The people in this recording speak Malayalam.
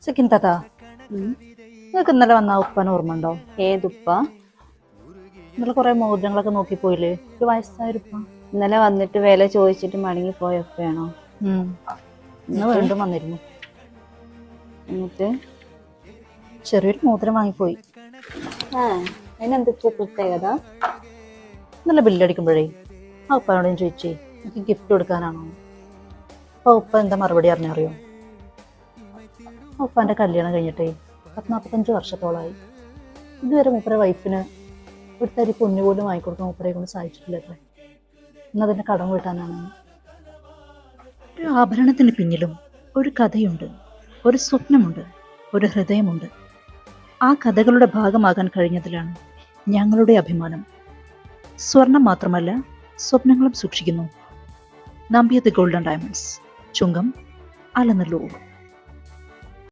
സെക്കിൻ താത്ത, നിങ്ങൾക്ക് ഇന്നലെ വന്ന ഉപ്പാൻ ഓർമ്മ ഉണ്ടോ? ഏതുപ്പ? ഇന്നലെ കുറെ മോതിരങ്ങളൊക്കെ നോക്കിപ്പോയില്ലേ, ഒരു വയസ്സായൊരുപ്പ. ഇന്നലെ വന്നിട്ട് വില ചോദിച്ചിട്ട് മടങ്ങി പോയപ്പോഴാണോ? ഇന്ന് വീണ്ടും വന്നിരുന്നു. എന്നിട്ട് ചെറിയൊരു മോതിരം വാങ്ങിപ്പോയി. അതിനെന്താ പ്രത്യേകത? ഇന്നലെ ബില്ലടിക്കുമ്പോഴേ ആ ഉപ്പാനോട് ഞാൻ ചോദിച്ചേ, എനിക്ക് ഗിഫ്റ്റ് കൊടുക്കാനാണോ? അപ്പൊ ഉപ്പ എന്താ മറുപടി അറിഞ്ഞറിയോ? ആ ഉപ്പാന്റെ കല്യാണം കഴിഞ്ഞിട്ടേ 45 വർഷത്തോളമായി. ഇതുവരെ മൂപ്പരെ വൈഫിന് ഒരു തരി പൊന്നു പോലും വാങ്ങിക്കൊടുക്കാൻ മൂപ്പരെ കൊണ്ട് സാധിച്ചിട്ടില്ലത്രേ. ഇന്നതിന്റെ കടം വീട്ടാനാണ്. ഒരു ആഭരണത്തിന് പിന്നിലും ഒരു കഥയുണ്ട്, ഒരു സ്വപ്നമുണ്ട്, ഒരു ഹൃദയമുണ്ട്. ആ കഥകളുടെ ഭാഗമാകാൻ കഴിഞ്ഞതിലാണ് ഞങ്ങളുടെ അഭിമാനം. സ്വർണം മാത്രമല്ല, സ്വപ്നങ്ങളും സൂക്ഷിക്കുന്നു. Nambiar the golden diamonds, Chungam, Alanallur.